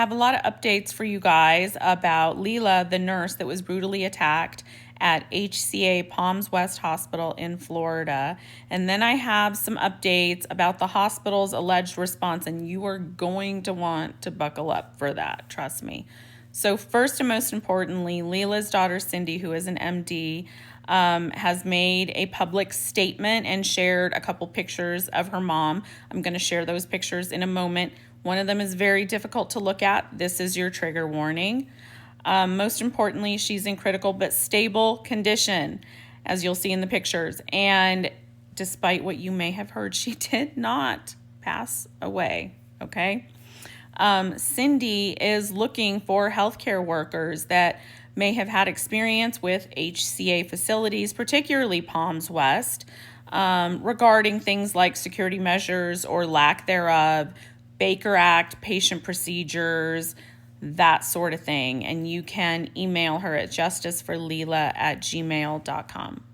have a lot of updates for you guys about Leela, the nurse that was brutally attacked at HCA Palms West Hospital in Florida. And then I have some updates about the hospital's alleged response, and you are going to want to buckle up for that, trust me. So first and most importantly, Leela's daughter, Cindy, who is an MD, has made a public statement and shared a couple pictures of her mom. I'm going to share those pictures in a moment. One of them is very difficult to look at. This is your trigger warning. Most importantly, she's in critical but stable condition, as you'll see in the pictures. And despite what you may have heard, she did not pass away, okay? Cindy is looking for healthcare workers that may have had experience with HCA facilities, particularly Palms West, regarding things like security measures or lack thereof, Baker Act, patient procedures, that sort of thing. And you can email her at justiceforleela@gmail.com.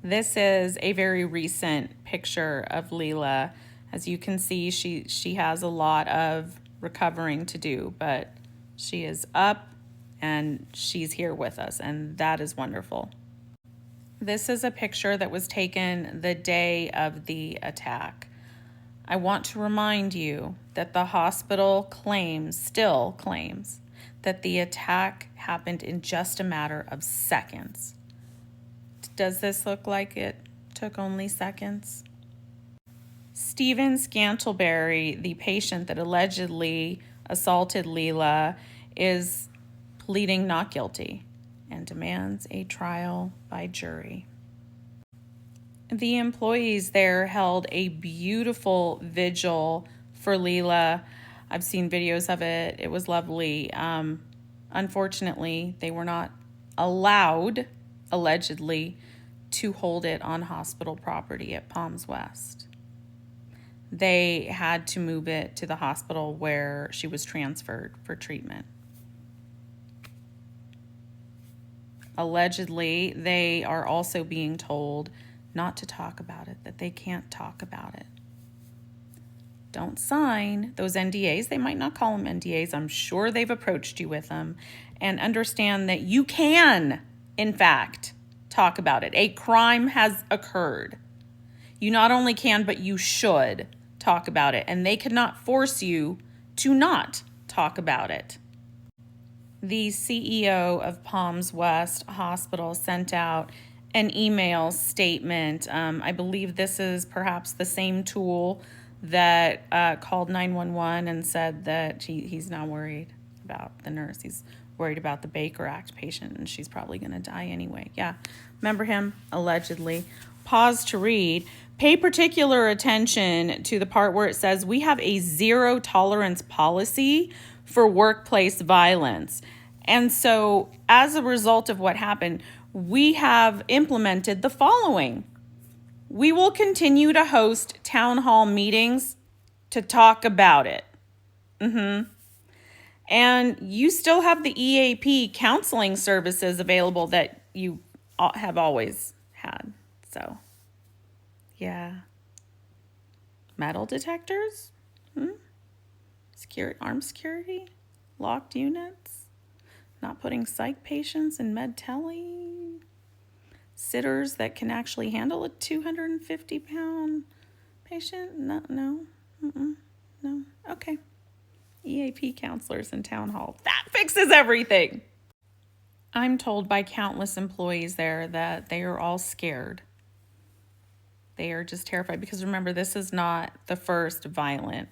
This is a very recent picture of Leela. As you can see, she has a lot of recovering to do, but she is up and she's here with us, and that is wonderful. This is a picture that was taken the day of the attack. I want to remind you that the hospital still claims, that the attack happened in just a matter of seconds. Does this look like it took only seconds? Stephen Scantlebury, the patient that allegedly assaulted Leela, is pleading not guilty and demands a trial by jury. The employees there held a beautiful vigil for Leela. I've seen videos of it. It was lovely. Unfortunately, they were not allowed, allegedly, to hold it on hospital property at Palms West. They had to move it to the hospital where she was transferred for treatment. Allegedly, they are also being told not to talk about it, that they can't talk about it. Don't sign those NDAs. They might not call them NDAs. I'm sure they've approached you with them. And understand that you can, in fact, talk about it. A crime has occurred. You not only can, but you should talk about it. And they could not force you to not talk about it. The CEO of Palms West Hospital sent out an email statement. I believe this is perhaps the same tool that called 911 and said that he's not worried about the nurse. He's worried about the Baker Act patient, and she's probably going to die anyway. Yeah, remember him? Allegedly. Pause to read. Pay particular attention to the part where it says, we have a zero tolerance policy for workplace violence. And so as a result of what happened, we have implemented the following. We will continue to host town hall meetings to talk about it. And you still have the EAP counseling services available that you have always had. So, yeah. Metal detectors? Armed security? Locked units? Not putting psych patients in med tele? Sitters that can actually handle a 250-pound patient? No. Okay. EAP counselors in town hall. That fixes everything. I'm told by countless employees there that they are all scared. They are just terrified because remember, this is not the first violent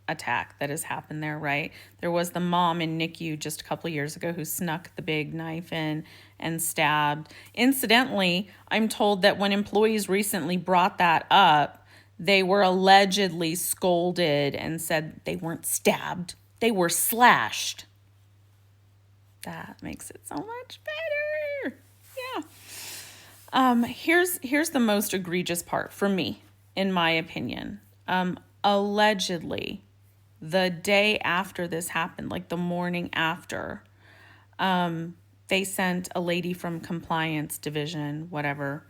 attack that has happened there, right? There was the mom in NICU just a couple of years ago who snuck the big knife in and stabbed. Incidentally, I'm told that when employees recently brought that up, they were allegedly scolded and said they weren't stabbed, they were slashed. That makes it so much better. Yeah. Here's the most egregious part for me, in my opinion. Allegedly, the day after this happened, like the morning after, they sent a lady from compliance division, whatever,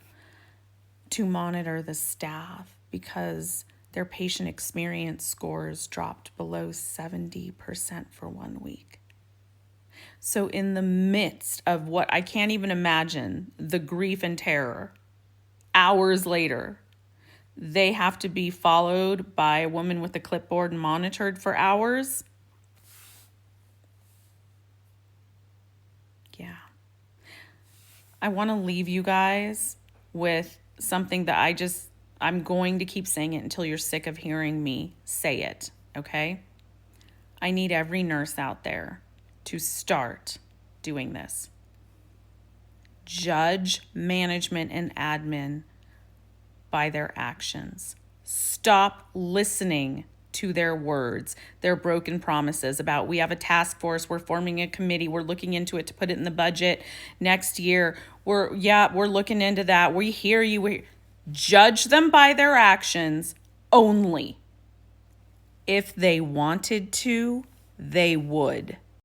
to monitor the staff because their patient experience scores dropped below 70% for 1 week. So in the midst of what I can't even imagine, the grief and terror, hours later, they have to be followed by a woman with a clipboard and monitored for hours. Yeah. I want to leave you guys with something that I'm going to keep saying it until you're sick of hearing me say it, okay? I need every nurse out there to start doing this. Judge management and admin by their actions. Stop listening to their words, their broken promises about we have a task force, we're forming a committee, we're looking into it to put it in the budget next year. We're looking into that. We hear you. Judge them by their actions only. If they wanted to, they would.